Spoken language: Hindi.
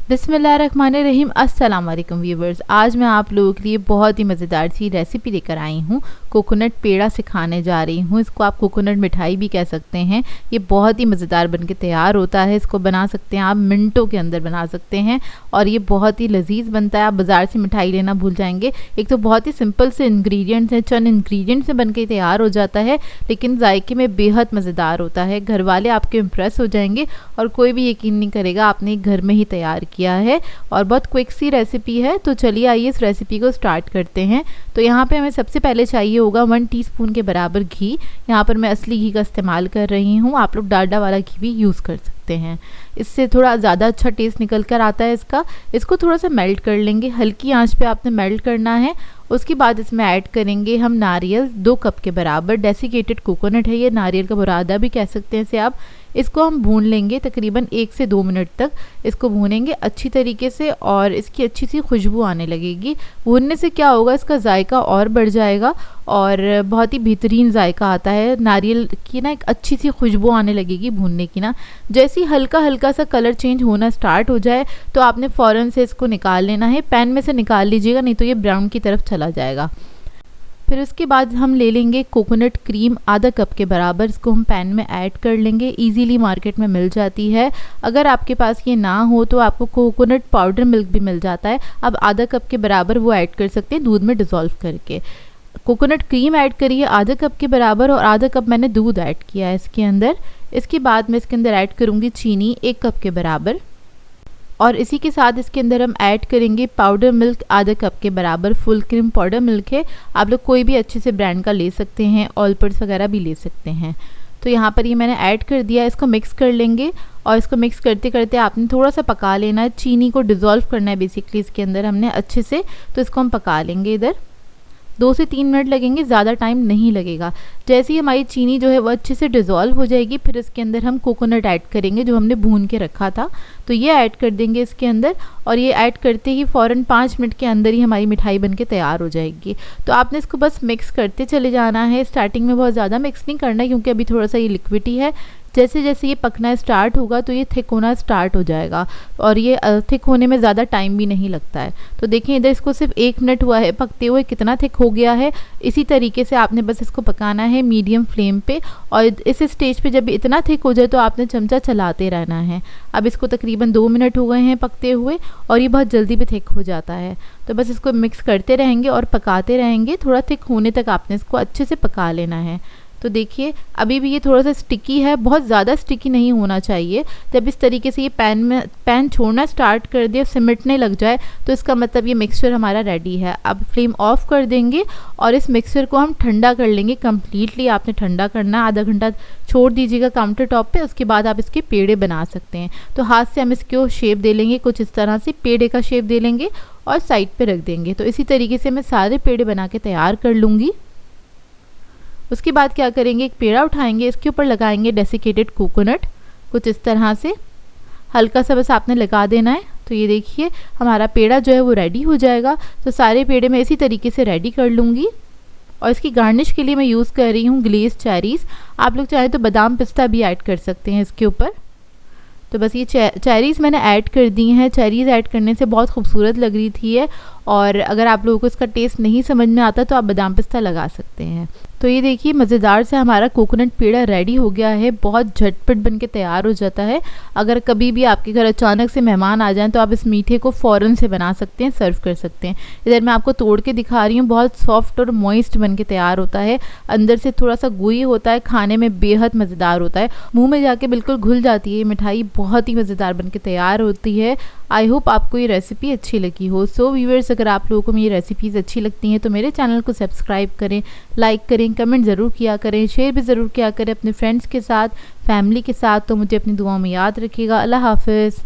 बिस्मिल्लाहिर्रहमानिर्रहीम। अस्सलाम वालेकुम व्यूवर्स। आज मैं आप लोगों के लिए बहुत ही मज़ेदार सी रेसिपी लेकर आई हूँ। कोकोनट पेड़ा सिखाने जा रही हूँ। इसको आप कोकोनट मिठाई भी कह सकते हैं। ये बहुत ही मज़ेदार बनके तैयार होता है। इसको बना सकते हैं आप, मिनटों के अंदर बना सकते हैं और ये बहुत ही लजीज बनता है। आप बाज़ार से मिठाई लेना भूल जाएंगे। एक तो बहुत ही सिंपल से इंग्रेडिएंट्स हैं, चंद इंग्रेडिएंट्स से बनके तैयार हो जाता है, लेकिन जायके में बेहद मज़ेदार होता है। घर वाले आपके इम्प्रेस हो जाएंगे और कोई भी यकीन नहीं करेगा आपने घर में ही तैयार किया है। और बहुत क्विक सी रेसिपी है। तो चलिए आइए इस रेसिपी को स्टार्ट करते हैं। तो यहाँ पे हमें सबसे पहले चाहिए होगा 1 टीस्पून के बराबर घी। यहाँ पर मैं असली घी का इस्तेमाल कर रही हूँ। आप लोग डालडा वाला घी भी यूज़ कर सकते हैं, इससे थोड़ा ज़्यादा अच्छा टेस्ट निकल कर आता है इसका। इसको थोड़ा सा मेल्ट कर लेंगे, हल्की आंच पे आपने मेल्ट करना है। उसके बाद इसमें ऐड करेंगे हम नारियल 2 कप के बराबर। डेसिकेटेड कोकोनट है ये, नारियल का बुरादा भी कह सकते हैं इसे आप। इसको हम भून लेंगे तकरीबन 1 से 2 मिनट तक। इसको भूनेंगे अच्छी तरीके से और इसकी अच्छी सी खुशबू आने लगेगी। भूनने से क्या होगा, इसका जायका और बढ़ जाएगा और बहुत ही बेहतरीन जायका आता है। नारियल की ना एक अच्छी सी खुशबू आने लगेगी भूनने की ना। जैसे ही हल्का हल्का सा कलर चेंज होना स्टार्ट हो जाए तो आपने फ़ौरन से इसको निकाल लेना है। पैन में से निकाल लीजिएगा, नहीं तो ये ब्राउन की तरफ चला जाएगा। फिर उसके बाद हम ले लेंगे कोकोनट क्रीम आधा कप के बराबर। इसको हम पैन में ऐड कर लेंगे। इजीली मार्केट में मिल जाती है। अगर आपके पास ये ना हो तो आपको कोकोनट पाउडर मिल्क भी मिल जाता है। अब आधा कप के बराबर वो ऐड कर सकते हैं दूध में डिज़ोल्व करके। कोकोनट क्रीम ऐड करिए आधा कप के बराबर और आधा कप मैंने दूध ऐड किया है इसके अंदर। इसके बाद मैं इसके अंदर ऐड करूँगी चीनी 1 कप के बराबर और इसी के साथ इसके अंदर हम ऐड करेंगे पाउडर मिल्क आधा कप के बराबर। फुल क्रीम पाउडर मिल्क है, आप लोग कोई भी अच्छे से ब्रांड का ले सकते हैं, ऑलपर्स वगैरह भी ले सकते हैं। तो यहाँ पर ये मैंने ऐड कर दिया। इसको मिक्स कर लेंगे और इसको मिक्स करते करते आपने थोड़ा सा पका लेना है। चीनी को डिज़ोल्व करना है बेसिकली इसके अंदर हमने अच्छे से। तो इसको हम पका लेंगे इधर 2 से 3 मिनट लगेंगे, ज़्यादा टाइम नहीं लगेगा। जैसे ही हमारी चीनी जो है वो अच्छे से डिज़ोल्व हो जाएगी, फिर इसके अंदर हम कोकोनट ऐड करेंगे जो हमने भून के रखा था। तो ये ऐड कर देंगे इसके अंदर और ये ऐड करते ही फ़ौरन 5 मिनट के अंदर ही हमारी मिठाई बनके तैयार हो जाएगी। तो आपने इसको बस मिक्स करते चले जाना है। स्टार्टिंग में बहुत ज़्यादा मिक्स नहीं करना है क्योंकि अभी थोड़ा सा ये लिक्विड ही है। जैसे जैसे ये पकना स्टार्ट होगा तो ये थिक होना स्टार्ट हो जाएगा और ये थिक होने में ज़्यादा टाइम भी नहीं लगता है। तो देखें इधर इसको सिर्फ 1 मिनट हुआ है पकते हुए, कितना थिक हो गया है। इसी तरीके से आपने बस इसको पकाना है मीडियम फ्लेम पे और इस स्टेज पे जब इतना थिक हो जाए तो आपने चमचा चलाते रहना है। अब इसको तकरीबन 2 मिनट हो गए हैं पकते हुए और ये बहुत जल्दी भी थिक हो जाता है। तो बस इसको मिक्स करते रहेंगे और पकाते रहेंगे। थोड़ा थिक होने तक आपने इसको अच्छे से पका लेना है। तो देखिए अभी भी ये थोड़ा सा स्टिकी है, बहुत ज़्यादा स्टिकी नहीं होना चाहिए। जब इस तरीके से ये पैन छोड़ना स्टार्ट कर दे, सिमटने लग जाए, तो इसका मतलब ये मिक्सचर हमारा रेडी है। अब फ्लेम ऑफ कर देंगे और इस मिक्सचर को हम ठंडा कर लेंगे कम्प्लीटली। आपने ठंडा करना है, आधा घंटा छोड़ दीजिएगा काउंटर टॉप पे। उसके बाद आप इसके पेड़े बना सकते हैं। तो हाथ से हम इसको शेप दे लेंगे, कुछ इस तरह से पेड़े का शेप दे लेंगे और साइड पे रख देंगे। तो इसी तरीके से मैं सारे पेड़े बना के तैयार कर लूँगी। उसके बाद क्या करेंगे, एक पेड़ा उठाएंगे, इसके ऊपर लगाएंगे डेसिकेटेड कोकोनट कुछ इस तरह से, हल्का सा बस आपने लगा देना है। तो ये देखिए हमारा पेड़ा जो है वो रेडी हो जाएगा। तो सारे पेड़े मैं इसी तरीके से रेडी कर लूँगी और इसकी गार्निश के लिए मैं यूज़ कर रही हूँ ग्लेज़ चेरीज़। आप लोग चाहें तो बादाम पिस्ता भी ऐड कर सकते हैं इसके ऊपर। तो बस ये चेरीज़ मैंने ऐड कर दी हैं। चेरीज़ ऐड करने से बहुत खूबसूरत लग रही थी ये। और अगर आप लोगों को इसका टेस्ट नहीं समझ में आता तो आप बादाम पिस्ता लगा सकते हैं। तो ये देखिए मज़ेदार से हमारा कोकोनट पेड़ा रेडी हो गया है। बहुत झटपट बन के तैयार हो जाता है। अगर कभी भी आपके घर अचानक से मेहमान आ जाएं तो आप इस मीठे को फ़ौरन से बना सकते हैं, सर्व कर सकते हैं। इधर मैं आपको तोड़ के दिखा रही हूँ, बहुत सॉफ्ट और मॉइस्ट बन के तैयार होता है। अंदर से थोड़ा सा गुई होता है, खाने में बेहद मज़ेदार होता है। मुँह में जाके बिल्कुल घुल जाती है ये मिठाई, बहुत ही मज़ेदार बन के तैयार होती है। आई होप आपको ये रेसिपी अच्छी लगी हो। सो व्यूअर्स, अगर आप लोगों को मेरी रेसिपीज़ अच्छी लगती हैं तो मेरे चैनल को सब्सक्राइब करें, लाइक करें, कमेंट ज़रूर किया करें, शेयर भी ज़रूर किया करें अपने फ्रेंड्स के साथ, फैमिली के साथ। तो मुझे अपनी दुआओं में याद रखिएगा। अल्लाह हाफ़िज़।